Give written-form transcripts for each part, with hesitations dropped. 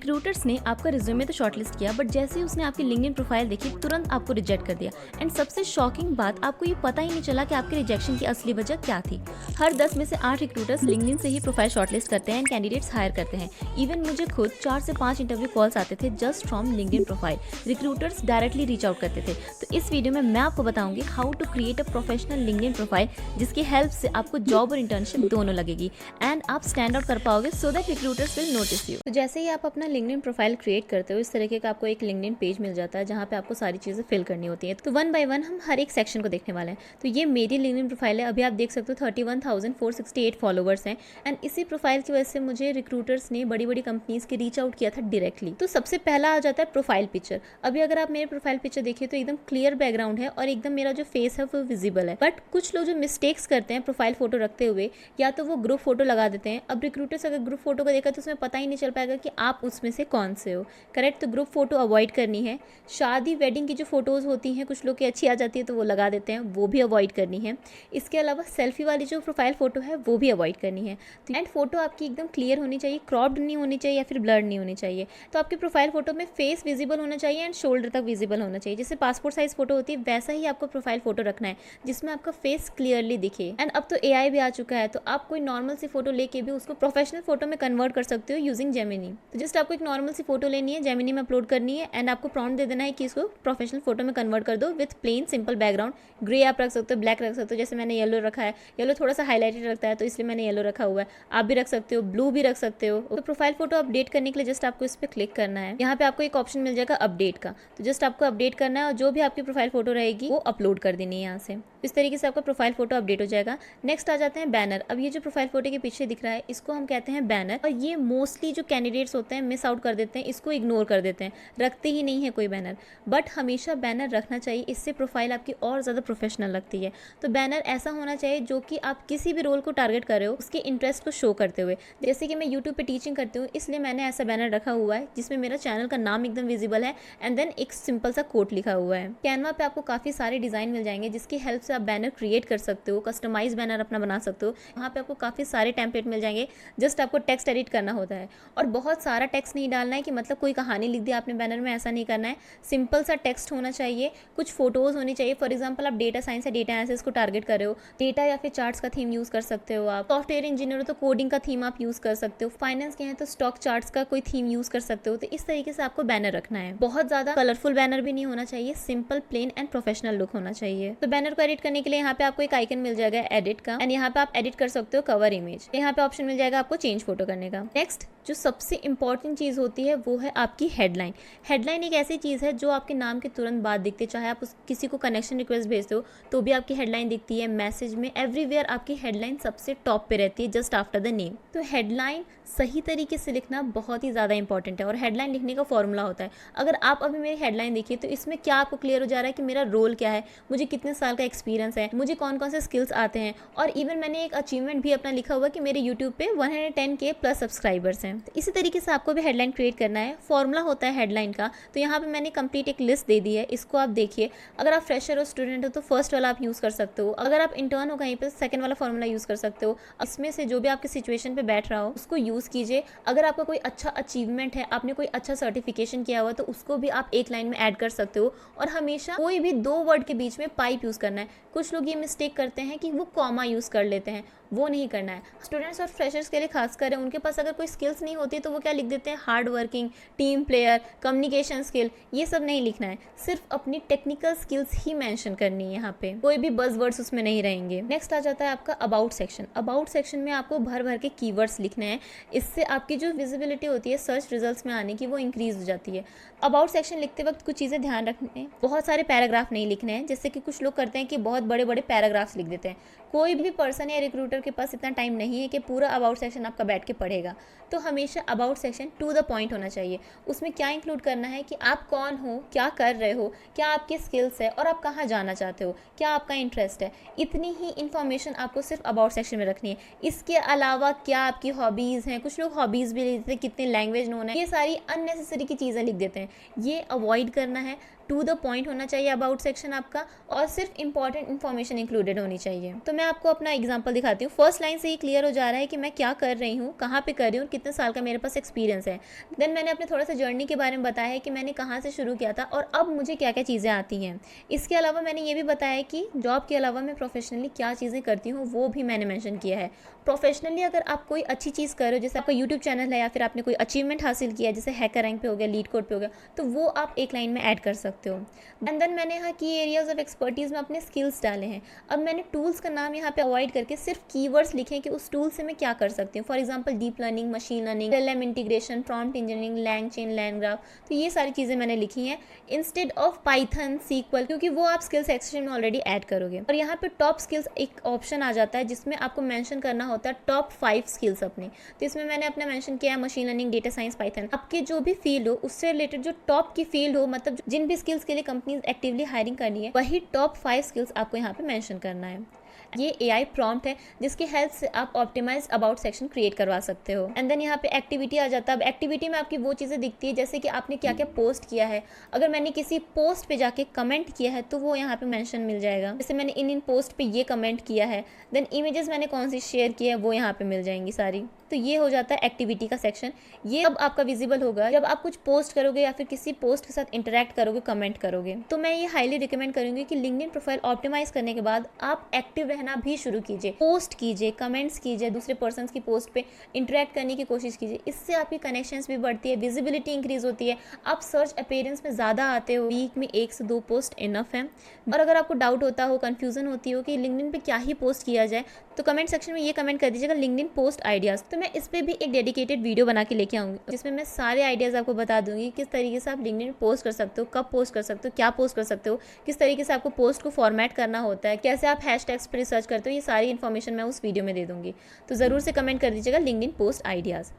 Recruiters ने आपका resume तो शॉर्टलिस्ट किया, बट जैसे ही उसने आपकी लिंक्डइन प्रोफाइल देखी तुरंत आपको रिजेक्ट कर दिया। एंड सबसे शॉकिंग बात, आपको ये पता ही नहीं चला कि आपके रिजेक्शन की असली वजह क्या थी। हर 10 में से 8 रिक्रूटर्स लिंक्डइन से ही प्रोफाइल शॉर्टलिस्ट करते हैं एंड कैंडिडेट्स हायर करते हैं। इवन मुझे खुद 4 से 5 इंटरव्यू कॉल्स आते थे just from LinkedIn profile. Recruiters directly reach out करते थे। तो इस वीडियो में मैं आपको बताऊंगी how to create a professional LinkedIn profile, जिसकी हेल्प से आपको जॉब और इंटर्नशिप दोनों लगेगी एंड आप स्टैंड आउट कर पाओगे so that recruiters will notice you. तो जैसे ही आप अपना लिंक्डइन प्रोफाइल क्रिएट करते हो, इस तरीके का आपको एक लिंक्डइन पेज मिल जाता है जहाँ पे आपको सारी चीज़ें फिल करनी होती है। तो वन बाय वन हम हर एक सेक्शन को देखने वाले हैं। तो ये मेरी लिंक्डइन प्रोफाइल है। अभी आप देख सकते हो 31,468 फॉलोवर्स हैं एंड इसी प्रोफाइल की वजह से मुझे रिक्रूटर्स ने बड़ी बड़ी कंपनीज के रीच आउट किया था डायरेक्टली। तो सबसे पहला आ जाता है प्रोफाइल पिक्चर। अभी अगर आप मेरे प्रोफाइल पिक्चर देखिए तो एकदम क्लियर बैकग्राउंड है और एकदम मेरा जो फेस है वो विजिबल है। बट कुछ लोग जो मिस्टेक्स करते हैं प्रोफाइल फोटो रखते हुए, या तो वो ग्रुप फोटो लगा देते हैं। अब रिक्रूटर्स अगर ग्रुप फोटो को देखा तो उसमें पता ही नहीं चल पाएगा कि आप उसमें से कौन से हो। करेक्ट। तो ग्रुप फोटो अवॉइड करनी है। शादी वेडिंग की जो फोटोज होती हैं कुछ लोग की अच्छी आ जाती है तो वो लगा देते हैं, वो भी अवॉइड करनी है। इसके अलावा सेल्फी वाली जो प्रोफाइल फोटो है वो भी अवॉइड करनी है। एंड फोटो आपकी एकदम क्लियर होनी चाहिए, क्रॉप्ड नहीं होनी चाहिए या फिर ब्लर्ड नहीं होनी चाहिए। तो आपकी प्रोफाइल फोटो में फेस विजिबल होना चाहिए एंड शोल्डर तक विजिबल होना चाहिए। जैसे पासपोर्ट साइज फोटो होती है वैसा ही आपको प्रोफाइल फोटो रखना है जिसमें आपका फेस क्लियरली दिखे। एंड अब तो एआई भी आ चुका है, तो आप कोई नॉर्मल सी फोटो लेके भी उसको प्रोफेशनल फोटो में कन्वर्ट कर सकते हो यूजिंग जेमिनी। तो जस्ट आपको एक नॉर्मल सी फोटो लेनी है, जेमिनी में अपलोड करनी है एंड आपको प्रॉम्प्ट दे देना है कि इसको प्रोफेशनल फोटो में कन्वर्ट कर दो with plain simple background. Grey आप रख सकते हो, ब्लैक रख सकते हो, जैसे मैंने येलो रखा है। येलो थोड़ा सा हाईलाइटेड रखता है तो इसलिए मैंने येलो रखा हुआ है। आप भी रख सकते हो, ब्लू भी रख सकते हो। तो प्रोफाइल फोटो अपडेट करने के लिए जस्ट आपको इस पर क्लिक करना है। यहाँ पे आपको एक ऑप्शन मिल जाएगा अपडेट का, तो जस्ट आपको अपडेट करना है और जो भी आपकी प्रोफाइल फोटो रहेगी वो अपलोड कर देनी है यहाँ से। इस तरीके से आपका प्रोफाइल फोटो अपडेट हो जाएगा। नेक्स्ट आ जाते हैं बैनर। अब ये जो प्रोफाइल फोटो के पीछे दिख रहा है इसको हम कहते हैं बैनर, और ये मोस्टली जो कैंडिडेट्स होते हैं मिस आउट कर देते हैं, इसको इग्नोर कर देते हैं, रखते ही नहीं है कोई बैनर। बट हमेशा बैनर रखना चाहिए, इससे प्रोफाइल आपकी और ज़्यादा प्रोफेशनल लगती है। तो बैनर ऐसा होना चाहिए जो कि आप किसी भी रोल को टारगेट कर रहे हो उसके इंटरेस्ट को शो करते हुए। जैसे कि मैं यूट्यूब पे टीचिंग करती हूँ इसलिए मैंने ऐसा बैनर रखा हुआ है जिसमें मेरा चैनल का नाम एकदम विजिबल है एंड देन एक सिंपल सा कोट लिखा हुआ है। कैनवा पे आपको काफ़ी सारे डिज़ाइन मिल जाएंगे जिसकी हेल्प से आप बैनर क्रिएट कर सकते हो, कस्टमाइज बैनर अपना बना सकते हो। वहाँ पे आपको काफ़ी सारे टेम्पलेट मिल जाएंगे, जस्ट आपको टेक्स्ट एडिट करना होता है। और बहुत सारा टेक्स्ट नहीं डालना है कि मतलब कोई कहानी लिख दी आपने बैनर में, ऐसा नहीं करना है। सिंपल सा टेक्स्ट होना चाहिए, कुछ फोटोज होनी चाहिए। फॉर एग्जाम्पल आप डेटा साइंस या डेटा एनालिसिस को टारगेट कर रहे हो, डेटा या फिर चार्ट्स का थीम यूज़ कर सकते हो। आप सॉफ्टवेयर इंजीनियर हो तो कोडिंग का थीम आप यूज़ कर सकते हो। फाइनेंस के हैं तो स्टॉक चार्ट्स का कोई थीम यूज़ कर सकते हो। तो इस तरीके से आपको बैनर रखना है। बहुत ज़्यादा कलरफुल बैनर भी नहीं होना चाहिए, simple plain and professional look होना चाहिए। तो बैनर को एडिट करने के लिए यहाँ पे आपको एक आइकन मिल जाएगा एडिट का, एंड यहाँ पे आप एडिट कर सकते हो कवर इमेज। यहाँ पे ऑप्शन मिल जाएगा आपको चेंज फोटो करने का। नेक्स्ट जो सबसे इंपॉर्टेंट चीज़ होती है वो है आपकी हेडलाइन। हेडलाइन एक ऐसी चीज़ है जो आपके नाम के तुरंत बाद दिखती है। चाहे आप किसी को कनेक्शन रिक्वेस्ट भेजते हो तो भी आपकी हेडलाइन दिखती है, मैसेज में, एवरीवेयर आपकी हेडलाइन सबसे टॉप पे रहती है जस्ट आफ्टर द नेम। तो हेडलाइन सही तरीके से लिखना बहुत ही ज़्यादा इंपॉर्टेंट है और हेडलाइन लिखने का फॉर्मूला होता है। अगर आप अभी मेरी हेडलाइन देखिए तो इसमें क्या आपको क्लियर हो जा रहा है कि मेरा रोल क्या है, मुझे कितने साल का एक्सपीरियंस है, मुझे कौन कौन से स्किल्स आते हैं, और इवन मैंने एक अचीवमेंट भी अपना लिखा हुआ कि मेरे यूट्यूब पे 110K प्लस सब्सक्राइबर्स हैं। तो इसी तरीके से आपको भी हेडलाइन क्रिएट करना है। फॉर्मूला होता है हेडलाइन का, तो यहाँ पे मैंने कंप्लीट एक लिस्ट दे दी है, इसको आप देखिए। अगर आप फ्रेशर हो, स्टूडेंट हो तो फर्स्ट वाला आप यूज़ कर सकते हो। अगर आप इंटर्न हो कहीं पे सेकंड वाला फॉर्मूला यूज़ कर सकते हो। इसमें से जो भी आपके सिचुएशन पे बैठ रहा हो उसको यूज़ कीजिए। अगर आपका कोई अच्छा अचीवमेंट है, आपने कोई अच्छा सर्टिफिकेशन किया हुआ तो उसको भी आप एक लाइन में ऐड कर सकते हो। और हमेशा कोई भी 2 वर्ड के बीच में पाइप यूज़ करना है। कुछ लोग ये मिस्टेक करते हैं कि वो कॉमा यूज़ कर लेते हैं, वो नहीं करना है। स्टूडेंट्स और फ्रेशर्स के लिए खासकर है, उनके पास अगर कोई स्किल्स नहीं होती तो वो क्या लिख देते हैं, hard working, team player, communication skill, ये सब नहीं लिखना है। सिर्फ अपनी टेक्निकल स्किल्स ही मेंशन करनी है। यहाँ पे कोई भी बज़वर्ड्स उसमें नहीं रहेंगे। नेक्स्ट आ जाता है आपका अबाउट सेक्शन। अबाउट सेक्शन में आपको भर भर के कीवर्ड्स लिखने हैं। इससे आपकी जो विजिबिलिटी होती है सर्च रिजल्ट्स में आने की वो इंक्रीज हो जाती है। अबाउट सेक्शन लिखते वक्त कुछ चीज़ें ध्यान रखनी है, बहुत सारे पैराग्राफ नहीं लिखने हैं। जैसे कि कुछ लोग करते हैं कि बहुत बड़े बड़े पैराग्राफ्स लिख देते हैं। कोई भी पर्सन या रिक्रूटर के पास इतना टाइम नहीं है कि पूरा अबाउट सेक्शन आपका बैठ के पढ़ेगा। तो हमेशा about section two the point होना चाहिए। उसमें क्या इंक्लूड करना है कि आप कौन हो, क्या कर रहे हो, क्या आपकी स्किल्स है और आप कहाँ जाना चाहते हो, क्या आपका इंटरेस्ट है। इतनी ही इन्फॉर्मेशन आपको सिर्फ अबाउट सेक्शन में रखनी है। इसके अलावा क्या आपकी हॉबीज़ हैं, कुछ लोग हॉबीज़ भी लिख देते हैं, कितने लैंग्वेज नोन है, ये सारी अननेसेसरी की चीज़ें लिख देते हैं। ये अवॉइड करना है। टू द पॉइंट होना चाहिए अबाउट सेक्शन आपका, और सिर्फ इंपॉर्टेंट इन्फॉर्मेशन इंक्लूडेड होनी चाहिए। तो मैं आपको अपना एग्जांपल दिखाती हूँ। फर्स्ट लाइन से ही क्लियर हो जा रहा है कि मैं क्या कर रही हूँ, कहाँ पे कर रही हूँ, कितने साल का मेरे पास एक्सपीरियंस है। देन मैंने अपने थोड़ा सा जर्नी के बारे में बताया है कि मैंने कहाँ से शुरू किया था और अब मुझे क्या क्या चीज़ें आती हैं। इसके अलावा मैंने ये भी बताया है कि जॉब के अलावा मैं प्रोफेशनली क्या चीज़ें करती हूँ, वो भी मैंने मेंशन किया है। प्रोफेशनली अगर आप कोई अच्छी चीज़ कर रहे हो, जैसे आपका यूट्यूब चैनल है या फिर आपने कोई अचीवमेंट हासिल किया है, जैसे हैकर रैंक पे हो गया, लीड कोड पे हो गया, तो वो आप एक लाइन में ऐड कर सकते हो। एंड देन मैंने यहाँ की एरियाज ऑफ एक्सपर्टीज़ में अपने स्किल्स डाले हैं। अब मैंने टूल्स का नाम यहाँ पे अवॉइड करके सिर्फ कीवर्ड्स लिखे हैं कि उस टूल से मैं क्या कर सकती हूँ। For example deep learning, machine learning, LM integration, prompt engineering, LangChain, LangGraph, तो ये सारी चीज़ें मैंने लिखी हैं इंस्टेड ऑफ पाइथन, सीक्वल, क्योंकि वो आप स्किल सेक्शन में ऑलरेडी ऐड करोगे। और यहाँ पे टॉप स्किल्स एक ऑप्शन आ जाता है जिसमें आपको मेंशन करना होता है टॉप 5 स्किल्स अपनी। तो इसमें मैंने अपना मेंशन किया है machine learning, data science, Python. आपके जो भी फील्ड हो उससे रिलेटेड जो टॉप की फील्ड हो, मतलब जिन भी स्किल्स के लिए कंपनीज एक्टिवली हायरिंग करनी है, वही टॉप 5 स्किल्स आपको यहाँ पे मेंशन करना है। ये AI प्रॉम्प्ट है जिसकी हेल्प से आप ऑप्टिमाइज अबाउट सेक्शन क्रिएट करवा सकते हो। एंड देन यहाँ पे एक्टिविटी आ जाता है। अब एक्टिविटी में आपकी वो चीज़ें दिखती है जैसे कि आपने क्या क्या पोस्ट किया है। अगर मैंने किसी पोस्ट पे जाके कमेंट किया है तो वो यहाँ पे मेंशन मिल जाएगा, जैसे मैंने इन पोस्ट पे ये कमेंट किया है। देन इमेजेस मैंने कौन सी शेयर की है वो यहाँ पे मिल जाएंगी सारी। तो ये हो जाता है एक्टिविटी का सेक्शन। ये अब आपका विजिबल होगा जब आप कुछ पोस्ट करोगे या फिर किसी पोस्ट के साथ इंटरेक्ट करोगे, कमेंट करोगे। तो मैं ये हाईली रिकमेंड करूंगी कि लिंक्डइन प्रोफाइल ऑप्टिमाइज करने के बाद आप एक्टिव रहना भी शुरू कीजिए, पोस्ट कीजिए, कमेंट्स कीजिए, दूसरे पर्सन की पोस्ट पे इंटरेक्ट करने की कोशिश कीजिए। इससे आपकी कनेक्शंस भी बढ़ती है, विजिबिलिटी इंक्रीज होती है, आप सर्च अपीयरेंस में ज़्यादा आते हो। वीक में 1 से 2 पोस्ट इनफ है। और अगर आपको डाउट होता हो, कन्फ्यूजन होती हो कि लिंक्डइन पे क्या ही पोस्ट किया जाए, तो कमेंट सेक्शन में ये कमेंट कर दीजिएगा लिंक्डइन पोस्ट आइडियाज़। तो मैं इस पर भी एक डेडिकेटेड वीडियो बना के लेके आऊँगी जिसमें मैं सारे आइडियाज़ आपको बता दूंगी, किस तरीके से आप लिंक्डइन पोस्ट कर सकते हो, कब पोस्ट कर सकते हो, क्या पोस्ट कर सकते हो, किस तरीके से आपको पोस्ट को फॉर्मेट करना होता है, कैसे आप हैशटैग्स पर रिसर्च करते हो। ये सारी इन्फॉर्मेशन मैं उस वीडियो में दे दूंगी। तो ज़रूर से कमेंट कर दीजिएगा LinkedIn post ideas.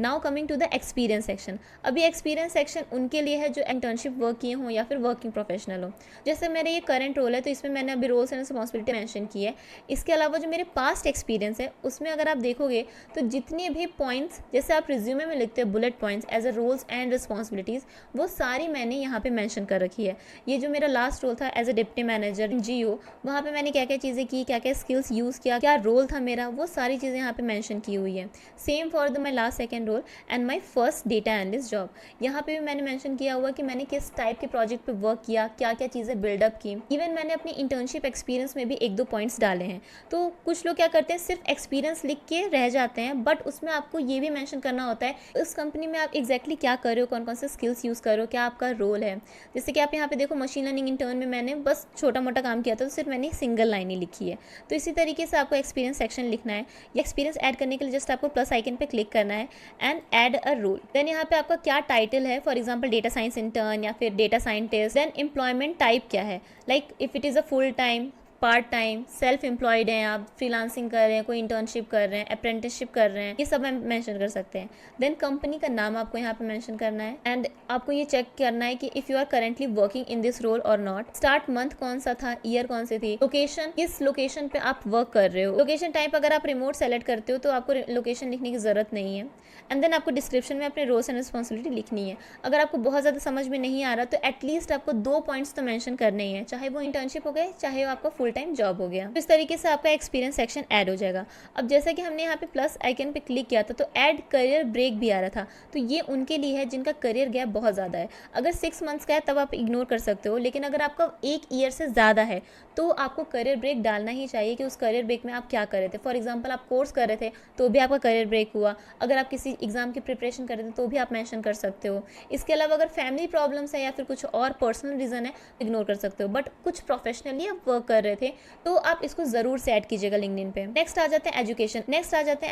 Now coming to the experience section. अभी एक्सपीरियंस सेक्शन उनके लिए है जो इंटर्नशिप वर्क किए हों या फिर वर्किंग प्रोफेशनल हो। जैसे मेरे ये करंट रोल है तो इसमें मैंने अभी रोल्स एंड रिस्पॉन्सिबिलिटी मेंशन की है। इसके अलावा जो मेरे पास्ट एक्सपीरियंस है उसमें अगर आप देखोगे तो जितने भी पॉइंट्स जैसे आप रिज्यूमे में लिखते हो bullet points as a roles and responsibilities, वो सारी मैंने यहाँ पे मेंशन कर रखी है। ये जो मेरा लास्ट रोल था एज अ डिप्टी मैनेजर इन जियो, वहाँ पे मैंने क्या क्या चीज़ें की, क्या क्या स्किल्स यूज़ किया, क्या रोल था मेरा, वो सारी चीज़ें यहाँ पे मेंशन की हुई है। Same for the my last second role and my first data analyst job. यहाँ पे भी मैंने मेंशन किया हुआ कि मैंने किस टाइप के प्रोजेक्ट पे वर्क किया, क्या क्या चीज़ें बिल्डअप की। इवन मैंने अपनी इंटर्नशिप एक्सपीरियंस में भी 1-2 पॉइंट्स डाले हैं। तो कुछ लोग क्या करते हैं सिर्फ एक्सपीरियंस लिख के रह जाते हैं, बट उसमें आपको ये भी मेंशन करना होता है उस कंपनी में आप एग्जैक्टली क्या कर रहे हो, कौन कौन से स्किल्स यूज़ कर रहे हो, क्या आपका रोल है। जैसे कि आप यहाँ पे देखो मशीन लर्निंग इंटर्न में मैंने बस छोटा मोटा काम किया था, तो सिर्फ मैंने सिंगल लाइन ही लिखी है। तो इसी तरीके से आपको एक्सपीरियंस सेक्शन लिखना है। ये एक्सपीरियंस ऐड करने के लिए जस्ट आपको प्लस आइकन पे क्लिक करना है and add a role. Then यहाँ पे आपका क्या टाइटल है, for example data science intern या फिर data scientist. Then employment type क्या है, like if it is a full time, part time, self employed हैं आप, फ्रीलांसिंग कर रहे हैं, कोई इंटर्नशिप कर रहे हैं, अप्रेंटिसशिप कर रहे हैं, ये सब हम मेंशन कर सकते हैं। देन कंपनी का नाम आपको यहाँ पे मेंशन करना है एंड आपको ये चेक करना है कि if you are currently working in this role और नॉट। स्टार्ट मंथ कौन सा था, ईयर कौन सी थी, लोकेशन किस लोकेशन पे आप वर्क कर रहे हो। लोकेशन टाइप अगर आप रिमोट सेलेक्ट करते हो तो आपको लोकेशन लिखने की ज़रूरत नहीं है। एंड देन आपको डिस्क्रिप्शन में अपने रोल्स एंड रिस्पॉन्सिबिलिटी लिखनी है। अगर आपको बहुत ज़्यादा समझ में नहीं आ रहा तो एटलीस्ट आपको 2 पॉइंट्स तो मेंशन करने ही है, चाहे वो इंटर्नशिप हो गए चाहे वो आपका फुल टाइम जॉब हो गया। तो इस तरीके से आपका एक्सपीरियंस सेक्शन ऐड हो जाएगा। अब जैसा कि हमने यहाँ पे प्लस आइकन पे क्लिक किया था तो ऐड करियर ब्रेक भी आ रहा था, तो ये उनके लिए है जिनका करियर गैप बहुत ज़्यादा है। अगर 6 मंथ्स का है तब आप इग्नोर कर सकते हो, लेकिन अगर आपका 1 ईयर से ज़्यादा है तो आपको करियर ब्रेक डालना ही चाहिए कि उस करियर ब्रेक में आप क्या कर रहे थे। फॉर एग्जाम्पल आप कोर्स कर रहे थे तो भी आपका करियर ब्रेक हुआ, अगर आप किसी एग्जाम की प्रिपरेशन कर रहे थे तो भी आप मेंशन कर सकते हो। इसके अलावा अगर फैमिली प्रॉब्लम्स है या फिर कुछ और पर्सनल रीज़न है इग्नोर कर सकते हो, बट कुछ प्रोफेशनली आप वर्क कर रहे थे तो आप इसको ज़रूर से ऐड कीजिएगा लिंक्डइन पे। नेक्स्ट आ जाते हैं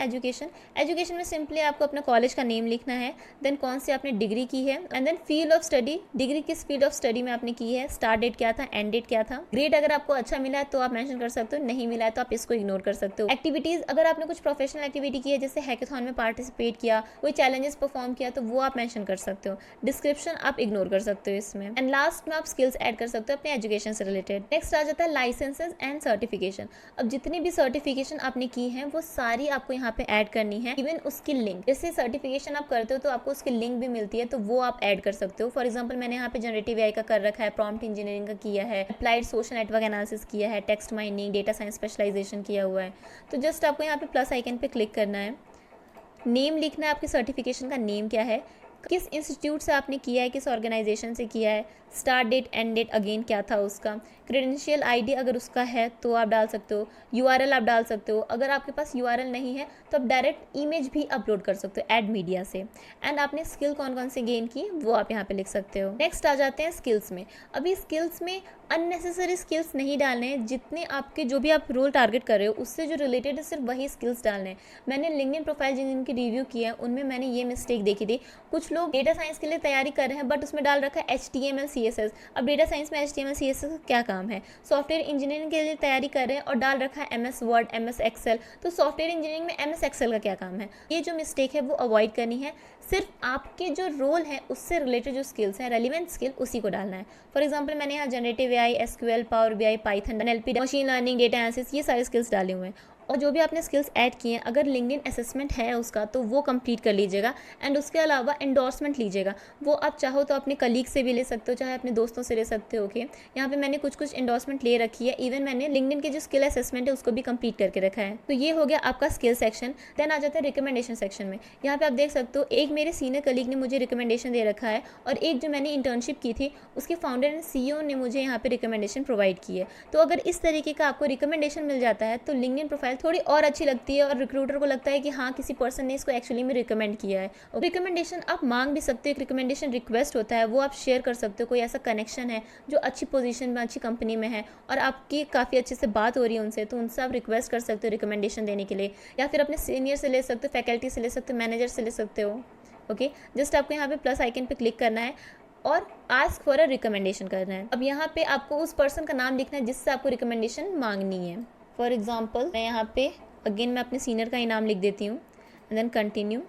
एजुकेशन। एजुकेशन में सिंपली आपको अपना कॉलेज का नेम लिखना है, देन कौन सी आपने डिग्री की है and then field of study, degree किस फील्ड ऑफ स्टडी में आपने की है, स्टार्ट डेट क्या था, एंड डेट क्या था। ग्रेड अगर आपको अच्छा मिला है तो आप मेंशन कर सकते हो, नहीं मिला है तो आप इसको इग्नोर कर सकते हो। एक्टिविटीज़ अगर आपने कुछ प्रोफेशनल एक्टिविटी की है जैसे हैकाथॉन में पार्टिसिपेट किया, कोई चैलेंजेस परफॉर्म किया तो वो आप मेंशन कर सकते हो। डिस्क्रिप्शन आप इग्नोर कर सकते हो इसमें। एंड लास्ट में आप स्किल्स ऐड कर सकते हो अपने एजुकेशन से रिलेटेड। नेक्स्ट आ जाता है रेफरेंसेज एंड सर्टिफिकेशन। अब जितनी भी सर्टिफिकेशन आपने की हैं वो सारी आपको यहाँ पे ऐड करनी है, इवन उसकी लिंक। जैसे सर्टिफिकेशन आप करते हो तो आपको उसकी लिंक भी मिलती है, तो वो आप ऐड कर सकते हो। फॉर एग्जाम्पल मैंने यहाँ पे जनरेटिव एआई का कर रखा है, प्रॉम्प्ट इंजीनियरिंग का किया है, अप्लाइड सोशल नेटवर्क एनालिसिस किया है, text mining, data science specialisation किया हुआ है। तो जस्ट आपको यहाँ पे प्लस आइकन पे क्लिक करना है, नेम लिखना है, आपकी सर्टिफिकेशन का नेम क्या है, किस इंस्टीट्यूट से आपने किया है, किस ऑर्गेनाइजेशन से किया है, start date end date again क्या था उसका, क्रेडेंशियल आईडी अगर उसका है तो आप डाल सकते हो, यूआरएल आप डाल सकते हो। अगर आपके पास यूआरएल नहीं है तो आप डायरेक्ट इमेज भी अपलोड कर सकते हो ऐड मीडिया से। एंड आपने स्किल कौन कौन से गेन की वो आप यहाँ पे लिख सकते हो। नेक्स्ट आ जाते हैं स्किल्स में। अभी स्किल्स में अननेसेसरी स्किल्स नहीं डालने हैं, जितने आपके जो भी आप रोल टारगेट कर रहे हो उससे जो रिलेटेड है सिर्फ वही स्किल्स डालने हैं। मैंने लिंक्डइन प्रोफाइल जिनकी रिव्यू किया है उनमें मैंने ये मिस्टेक देखी थी, कुछ लोग डेटा साइंस के लिए तैयारी कर रहे हैं बट उसमें डाल रखा है HTML CSS। अब डेटा साइंस में HTML CSS का क्या काम है? सॉफ्टवेयर इंजीनियरिंग के लिए तैयारी कर रहे हैं और डाल रखा है MS वर्ड, MS एक्सेल। तो सॉफ्टवेयर इंजीनियरिंग में MS एक्सेल का क्या काम है? ये जो मिस्टेक है वो अवॉइड करनी है। सिर्फ आपके जो रोल है उससे रिलेटेड जो स्किल्स हैं, रेलिवेंट स्किल, उसी को डालना है। फॉर एग्जाम्पल मैंने यहाँ generative AI, SQL, power BI, Python, NLP, machine learning, data analysis, ये सारे स्किल्स डाले हुए हैं। और जो भी आपने स्किल्स ऐड किए हैं, अगर लिंक्डइन असेसमेंट है उसका तो वो कंप्लीट कर लीजिएगा। एंड उसके अलावा एंडोर्समेंट लीजिएगा, वो आप चाहो तो अपने कलीग से भी ले सकते हो, चाहे अपने दोस्तों से ले सकते हो। ओके, यहाँ पे मैंने कुछ एंडोर्समेंट ले रखी है, इवन मैंने लिंक्डइन के जो स्किल असेसमेंट है उसको भी कंप्लीट करके रखा है। तो ये हो गया आपका स्किल सेक्शन। देन आ जाता है रिकमेंडेशन सेक्शन में। यहाँ पे आप देख सकते हो एक मेरे सीनियर कलीग ने मुझे रिकमेंडेशन दे रखा है और एक जो मैंने इंटर्नशिप की थी उसके फाउंडर एंड CEO ने मुझे यहाँ पे रिकमेंडेशन प्रोवाइड की है। तो अगर इस तरीके का आपको रिकमेंडेशन मिल जाता है तो लिंक्डइन प्रोफाइल थोड़ी और अच्छी लगती है और रिक्रूटर को लगता है कि हाँ किसी पर्सन ने इसको एक्चुअली में रिकमेंड किया है। और रिकमेंडेशन आप मांग भी सकते हो, एक रिकमेंडेशन रिक्वेस्ट होता है वो आप शेयर कर सकते हो। कोई ऐसा कनेक्शन है जो अच्छी पोजीशन में, अच्छी कंपनी में है और आपकी काफ़ी अच्छे से बात हो रही है उनसे, तो उनसे आप रिक्वेस्ट कर सकते हो रिकमेंडेशन देने के लिए, या फिर अपने सीनियर से ले सकते हो, फैकल्टी से ले सकते हो, मैनेजर से ले सकते हो। ओके, जस्ट आपको यहाँ पे प्लस आइकन पे क्लिक करना है और आस्क फॉर अ रिकमेंडेशन करना है। अब यहाँ पे आपको उस पर्सन का नाम लिखना है जिससे आपको रिकमेंडेशन मांगनी है। फॉर एग्जाम्पल मैं यहाँ पे अगेन मैं अपने सीनियर का ही नाम लिख देती हूँ and then continue.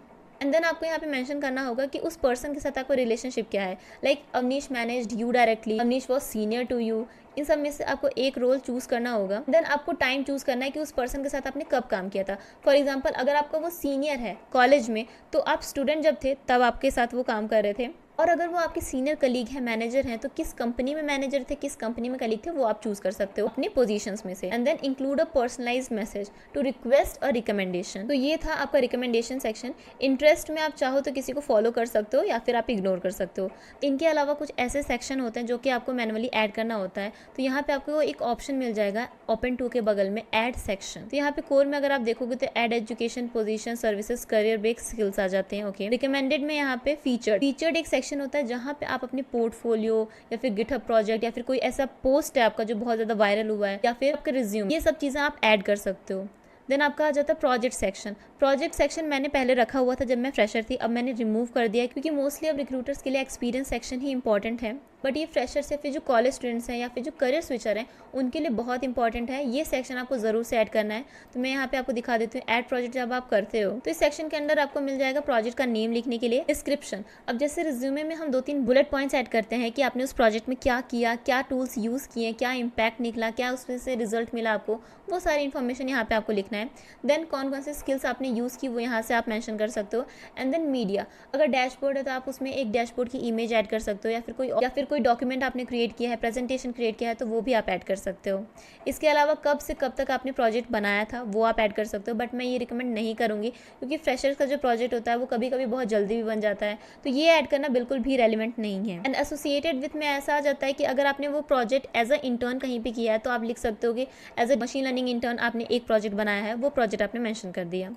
And then आपको यहाँ पे मेंशन करना होगा कि उस पर्सन के साथ आपको रिलेशनशिप क्या है। Like Avneesh managed you directly, Avneesh was senior to you. इन सब में से आपको एक रोल चूज करना होगा। देन आपको टाइम चूज करना है कि उस पर्सन के साथ आपने कब काम किया था। फॉर एग्जाम्पल अगर आपका वो सीनियर है कॉलेज में तो आप स्टूडेंट जब थे तब आपके साथ वो काम कर रहे थे, और अगर वो आपके सीनियर कलीग हैं, मैनेजर हैं, तो किस कंपनी में मैनेजर थे, किस कंपनी में कलीग थे, वो आप चूज कर सकते हो अपने पोजीशंस में से। And then include a personalised message to request a recommendation. तो ये था आपका रिकमेंडेशन सेक्शन। इंटरेस्ट में आप चाहो तो किसी को फॉलो कर सकते हो या फिर आप इग्नोर कर सकते हो। इनके अलावा कुछ ऐसे सेक्शन होते हैं जो कि आपको मैनुअली ऐड करना होता है। तो यहाँ पे आपको एक ऑप्शन मिल जाएगा ओपन टू के बगल में ऐड सेक्शन। तो यहाँ पे कोर में अगर आप देखोगे तो add education, position, services, career based skills आ जाते हैं। ओके, रिकमेंडेड में यहाँ पे फीचर्ड एक सेक्शन होता है जहाँ पे आप अपने पोर्टफोलियो या फिर गिटहब प्रोजेक्ट या फिर कोई ऐसा पोस्ट है आपका जो बहुत ज़्यादा वायरल हुआ है, या फिर आपका रिज्यूम, ये सब चीज़ें आप ऐड कर सकते हो। देन आपका आ जाता है प्रोजेक्ट सेक्शन। प्रोजेक्ट सेक्शन मैंने पहले रखा हुआ था जब मैं फ्रेशर थी, अब मैंने रिमूव कर दिया क्योंकि मोस्टली अब रिक्रूटर्स के लिए एक्सपीरियंस सेक्शन ही इंपॉर्टेंट है। बट ये फ्रेशर्स या फिर जो कॉलेज स्टूडेंट्स हैं या फिर जो करियर स्विचर हैं उनके लिए बहुत इंपॉर्टेंट है। ये सेक्शन आपको ज़रूर से ऐड करना है। तो मैं यहाँ पे आपको दिखा देती हूँ। ऐड प्रोजेक्ट जब आप करते हो तो इस सेक्शन के अंदर आपको मिल जाएगा प्रोजेक्ट का नेम लिखने के लिए, डिस्क्रिप्शन। अब जैसे रिज्यूमे में हम 2-3 बुलेट पॉइंट्स ऐड करते हैं कि आपने उस प्रोजेक्ट में क्या किया, क्या टूल्स यूज़ किए, क्या इम्पैक्ट निकला, क्या उसमें से रिजल्ट मिला आपको, वो सारी इन्फॉर्मेशन यहाँ पे आपको लिखना है। देन कौन कौन से स्किल्स आपने यूज़ की वो यहाँ से आप मेंशन कर सकते हो। एंड देन मीडिया, अगर डैशबोर्ड है तो आप उसमें एक डैशबोर्ड की इमेज ऐड कर सकते हो, या फिर कोई डॉक्यूमेंट आपने क्रिएट किया है, प्रेजेंटेशन क्रिएट किया है तो वो भी आप ऐड कर सकते हो। इसके अलावा कब से कब तक आपने प्रोजेक्ट बनाया था वो आप ऐड कर सकते हो। बट मैं ये रिकमेंड नहीं करूँगी क्योंकि फ्रेशर्स का जो प्रोजेक्ट होता है वो कभी कभी बहुत जल्दी भी बन जाता है, तो ये ऐड करना बिल्कुल भी रेलिवेंट नहीं है। एंड एसोसिएटेड विथ में ऐसा आ जाता है कि अगर आपने वो प्रोजेक्ट एज अ इंटर्न कहीं पे किया है तो आप लिख सकते हो कि as a machine learning intern आपने एक प्रोजेक्ट बनाया है, वो प्रोजेक्ट आपने मेंशन कर दिया।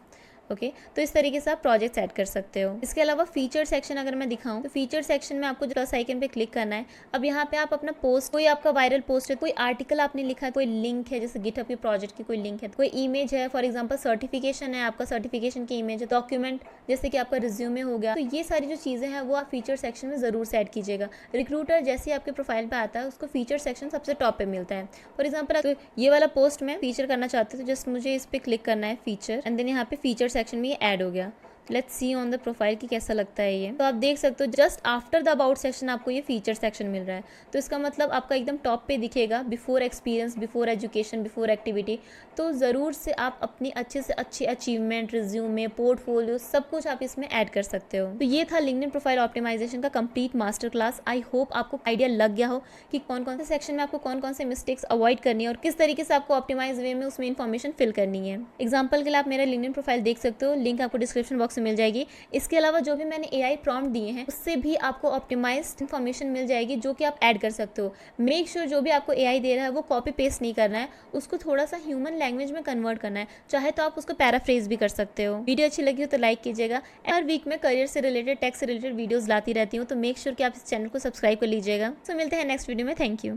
ओके, तो इस तरीके से आप प्रोजेक्ट्स ऐड कर सकते हो। इसके अलावा फीचर सेक्शन अगर मैं दिखाऊं तो फीचर सेक्शन में आपको प्लस आइकन पे क्लिक करना है। अब यहाँ पे आप अपना पोस्ट, कोई आपका वायरल पोस्ट है, कोई आर्टिकल आपने लिखा है, कोई लिंक है, जैसे गिटहब के प्रोजेक्ट की कोई लिंक है, कोई इमेज है, फॉर एग्जाम्पल सर्टिफिकेशन है, आपका सर्टिफिकेशन की इमेज है, डॉक्यूमेंट जैसे कि आपका रिज्यूमे हो गया, तो ये सारी जो चीज़ें हैं वो आप फीचर सेक्शन में ज़रूर से ऐड कीजिएगा। रिक्रूटर जैसे आपके प्रोफाइल पे आता है उसको फीचर सेक्शन सबसे टॉप पे मिलता है। फॉर एग्जाम्पल तो ये वाला पोस्ट में फीचर करना चाहते हो तो जस्ट मुझे इस पर क्लिक करना है फीचर, एंड देन यहाँ पे फीचर सेक्शन में ये ऐड हो गया। Let's see on the profile कि कैसा लगता है ये। तो आप देख सकते हो just after the about section आपको ये फीचर सेक्शन मिल रहा है। तो इसका मतलब आपका एकदम टॉप पे दिखेगा before experience, before education, before activity. तो ज़रूर से आप अपनी अच्छे से अच्छी अचीवमेंट, रिज्यूमे, पोर्टफोलियो सब कुछ आप इसमें ऐड कर सकते हो। तो ये था लिंक्डइन प्रोफाइल ऑप्टिमाइजेशन का complete master class. I hope आपको आइडिया लग गया हो कि कौन कौन से सेक्शन में आपको कौन कौन से मिस्टेक्स अवॉइड करनी है और किस तरीके से आपको ऑप्टिमाइज वे में उसमें इन्फॉर्मेशन फिल करनी है। एग्जाम्पल के लिए आप मेरा लिंक्डइन प्रोफाइल देख सकते हो, लिंक आपको डिस्क्रिप्शन बॉक्स में मिल जाएगी। इसके अलावा जो भी मैंने AI प्रॉम्प्ट दिए हैं उससे भी आपको ऑप्टिमाइज्ड इन्फॉर्मेशन मिल जाएगी जो कि आप ऐड कर सकते हो। मेक श्योर जो भी आपको AI दे रहा है वो कॉपी पेस्ट नहीं करना है, उसको थोड़ा सा ह्यूमन लैंग्वेज में कन्वर्ट करना है। चाहे तो आप उसको पैराफ्रेज भी कर सकते हो। वीडियो अच्छी लगी हो तो लाइक कीजिएगा। हर वीक में करियर से रिलेटेड, टेक से रिलेटेड वीडियोस लाती रहती हूँ, तो मेक श्योर कि आप इस चैनल को सब्सक्राइब कर लीजिएगा। तो मिलते हैं नेक्स्ट वीडियो में। Thank you.